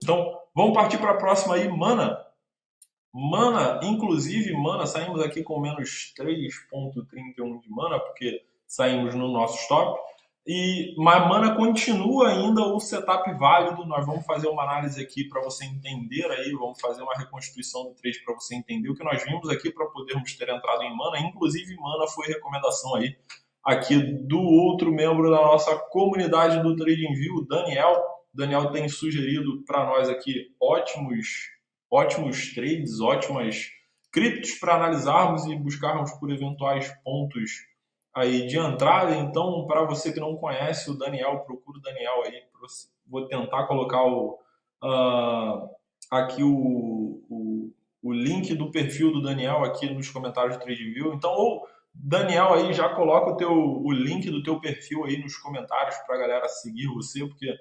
Então, vamos partir para a próxima aí, Mana. Mana, inclusive, Mana, saímos aqui com menos 3,31 de Mana, porque saímos no nosso stop. Mas Mana continua ainda o setup válido. Nós vamos fazer uma análise aqui para você entender aí, vamos fazer uma reconstituição do trade para você entender o que nós vimos aqui para podermos ter entrado em Mana. Inclusive, Mana foi recomendação aí aqui do outro membro da nossa comunidade do TradingView, o Daniel. Daniel tem sugerido para nós aqui ótimos trades, ótimas criptos para analisarmos e buscarmos por eventuais pontos aí de entrada. Então, para você que não conhece o Daniel, procura o Daniel aí. Vou tentar colocar aqui o link do perfil do Daniel aqui nos comentários do TradingView. Então, ou Daniel aí já coloca o link do teu perfil aí nos comentários para a galera seguir você, porque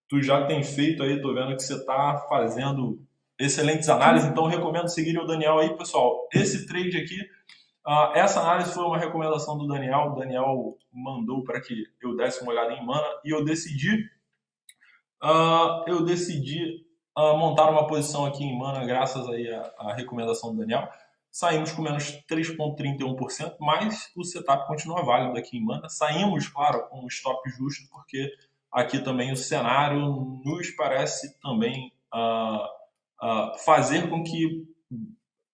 tu já tem feito aí, tô vendo que você está fazendo excelentes análises, então recomendo seguir o Daniel aí, pessoal. Esse trade aqui, essa análise foi uma recomendação do Daniel. O Daniel mandou para que eu desse uma olhada em Mana e eu decidi montar uma posição aqui em Mana graças aí à recomendação do Daniel. Saímos com menos 3,31%, mas o setup continua válido aqui em Mana. Saímos, claro, com um stop justo, porque aqui também o cenário nos parece também fazer com que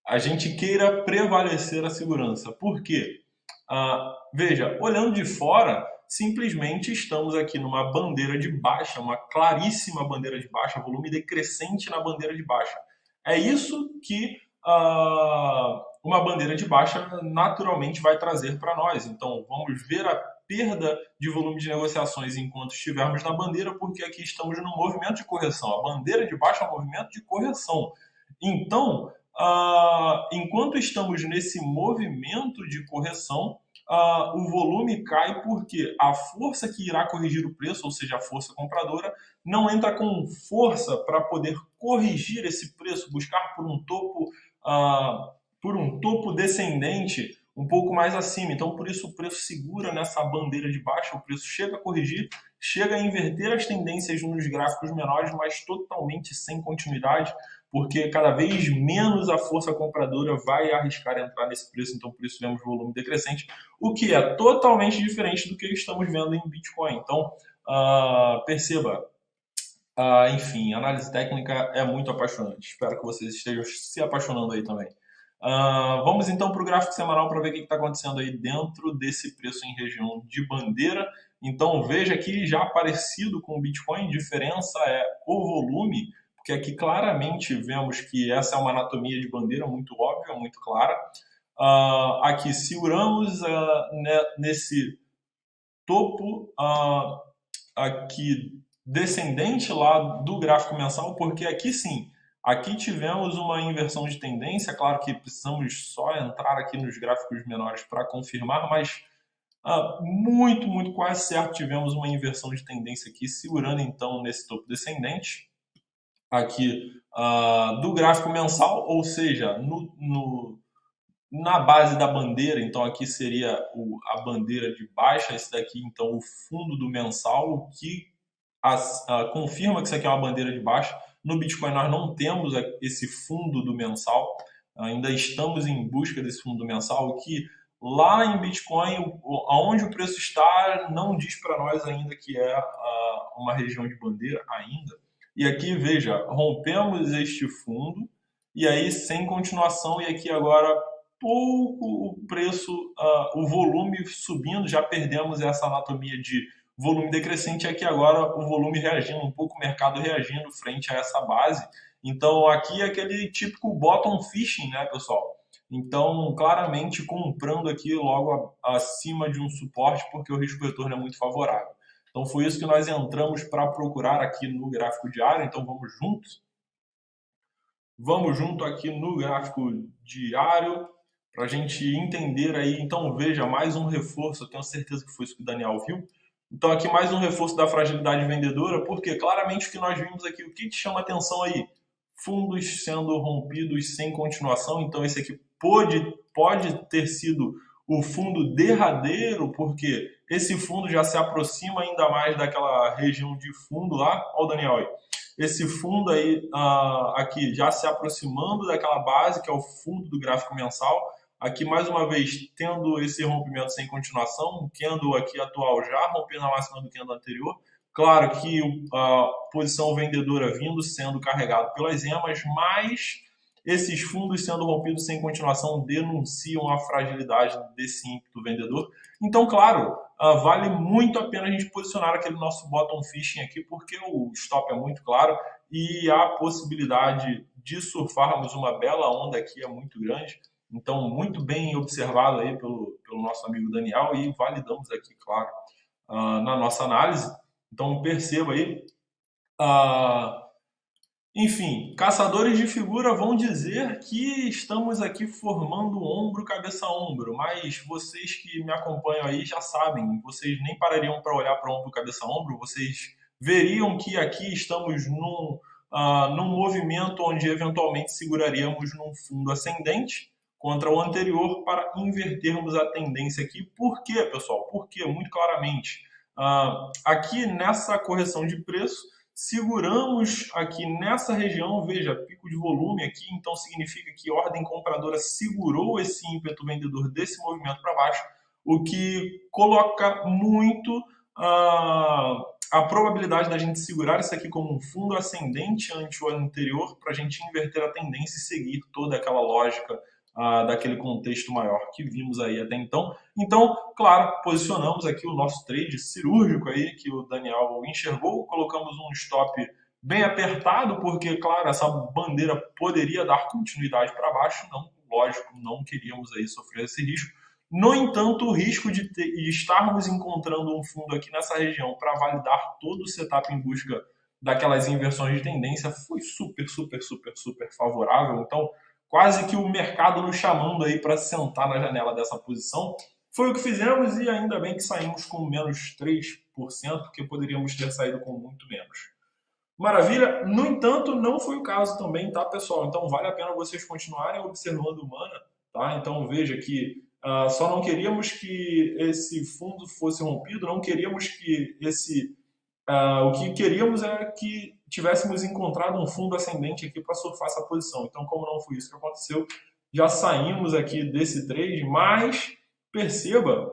a gente queira prevalecer a segurança. Por quê? Veja, olhando de fora, simplesmente estamos aqui numa bandeira de baixa, uma claríssima bandeira de baixa, volume decrescente na bandeira de baixa. É isso que uma bandeira de baixa naturalmente vai trazer para nós. Então, vamos ver a perda de volume de negociações enquanto estivermos na bandeira, porque aqui estamos no movimento de correção. A bandeira de baixa é um movimento de correção. Então, enquanto estamos nesse movimento de correção, o volume cai porque a força que irá corrigir o preço, ou seja, a força compradora, não entra com força para poder corrigir esse preço, buscar por um topo descendente um pouco mais acima. Então, por isso o preço segura nessa bandeira de baixa, o preço chega a corrigir, chega a inverter as tendências nos gráficos menores, mas totalmente sem continuidade, porque cada vez menos a força compradora vai arriscar entrar nesse preço. Então, por isso vemos volume decrescente, o que é totalmente diferente do que estamos vendo em Bitcoin. Então, perceba, enfim, análise técnica é muito apaixonante. Espero que vocês estejam se apaixonando aí também. Vamos então para o gráfico semanal para ver o que está acontecendo aí dentro desse preço em região de bandeira. Então veja aqui, já parecido com o Bitcoin, diferença é o volume, porque aqui claramente vemos que essa é uma anatomia de bandeira muito óbvia, muito clara. Aqui seguramos nesse topo aqui descendente lá do gráfico mensal, porque aqui sim, aqui tivemos uma inversão de tendência. Claro que precisamos só entrar aqui nos gráficos menores para confirmar, mas muito quase certo tivemos uma inversão de tendência aqui, segurando então nesse topo descendente aqui do gráfico mensal, ou seja, na base da bandeira. Então aqui seria a bandeira de baixa, esse daqui então o fundo do mensal, o que confirma que isso aqui é uma bandeira de baixa. No Bitcoin nós não temos esse fundo do mensal, ainda estamos em busca desse fundo do mensal, que lá em Bitcoin, onde o preço está, não diz para nós ainda que é uma região de bandeira ainda. E aqui, veja, rompemos este fundo, e aí sem continuação, e aqui agora pouco o preço, o volume subindo, já perdemos essa anatomia de volume decrescente, aqui agora o volume reagindo, um pouco o mercado reagindo frente a essa base. Então aqui é aquele típico bottom fishing, né, pessoal? Então claramente comprando aqui logo acima de um suporte, porque o risco retorno é muito favorável. Então foi isso que nós entramos para procurar aqui no gráfico diário. Então vamos juntos. Vamos junto aqui no gráfico diário para a gente entender aí. Então veja, mais um reforço, eu tenho certeza que foi isso que o Daniel viu. Então aqui mais um reforço da fragilidade vendedora, porque claramente o que nós vimos aqui, o que te chama atenção aí? Fundos sendo rompidos sem continuação. Então esse aqui pode ter sido o fundo derradeiro, porque esse fundo já se aproxima ainda mais daquela região de fundo lá. Olha o Daniel aí. esse fundo aí aqui já se aproximando daquela base, que é o fundo do gráfico mensal. Aqui, mais uma vez, tendo esse rompimento sem continuação, o candle aqui atual já rompendo a máxima do candle anterior. Claro que a posição vendedora vindo sendo carregado pelas emas, mas esses fundos sendo rompidos sem continuação denunciam a fragilidade desse ímpeto vendedor. Então, claro, vale muito a pena a gente posicionar aquele nosso bottom fishing aqui, porque o stop é muito claro e a possibilidade de surfarmos uma bela onda aqui é muito grande. Então, muito bem observado aí pelo nosso amigo Daniel e validamos aqui, claro, na nossa análise. Então, perceba aí. Enfim, caçadores de figura vão dizer que estamos aqui formando ombro, cabeça a ombro, mas vocês que me acompanham aí já sabem, vocês nem parariam para olhar para ombro, cabeça a ombro, vocês veriam que aqui estamos num movimento onde eventualmente seguraríamos num fundo ascendente contra o anterior para invertermos a tendência aqui. Por quê, pessoal? Por quê? Muito claramente. Aqui nessa correção de preço, seguramos aqui nessa região, veja, pico de volume aqui, então significa que a ordem compradora segurou esse ímpeto vendedor desse movimento para baixo, o que coloca muito a probabilidade da gente segurar isso aqui como um fundo ascendente ante o anterior para a gente inverter a tendência e seguir toda aquela lógica daquele contexto maior que vimos aí até então. Então, claro, posicionamos aqui o nosso trade cirúrgico aí, que o Daniel enxergou, colocamos um stop bem apertado, porque, claro, essa bandeira poderia dar continuidade para baixo, não, lógico, não queríamos aí sofrer esse risco. No entanto, o risco de estarmos encontrando um fundo aqui nessa região para validar todo o setup em busca daquelas inversões de tendência foi super, super, super, super favorável. Então, quase que o mercado nos chamando aí para sentar na janela dessa posição. Foi o que fizemos e ainda bem que saímos com menos 3%, porque poderíamos ter saído com muito menos. Maravilha. No entanto, não foi o caso também, tá, pessoal? Então, vale a pena vocês continuarem observando o Mana, tá? Então, veja que só não queríamos que esse fundo fosse rompido, não queríamos que o que queríamos era que tivéssemos encontrado um fundo ascendente aqui para surfar essa posição. Então, como não foi isso que aconteceu, já saímos aqui desse trade, mas perceba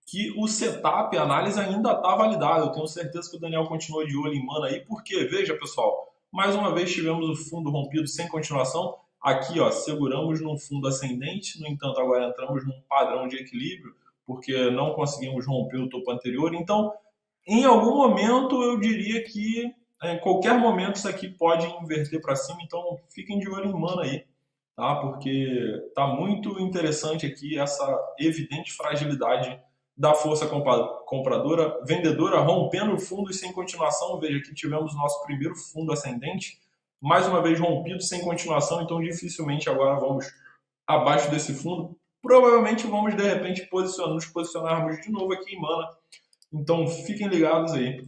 que o setup, a análise ainda está validada. Eu tenho certeza que o Daniel continua de olho em Mana aí, porque, veja, pessoal, mais uma vez tivemos o fundo rompido sem continuação. Aqui, ó, seguramos num fundo ascendente, no entanto, agora entramos num padrão de equilíbrio, porque não conseguimos romper o topo anterior. Então, em algum momento, eu diria que em qualquer momento isso aqui pode inverter para cima, então fiquem de olho em Mana aí, tá? Porque tá muito interessante aqui essa evidente fragilidade da força compradora, vendedora rompendo fundos sem continuação. Veja que tivemos o nosso primeiro fundo ascendente, mais uma vez rompido sem continuação, então dificilmente agora vamos abaixo desse fundo. Provavelmente vamos de repente nos posicionarmos de novo aqui em Mana. Então fiquem ligados aí.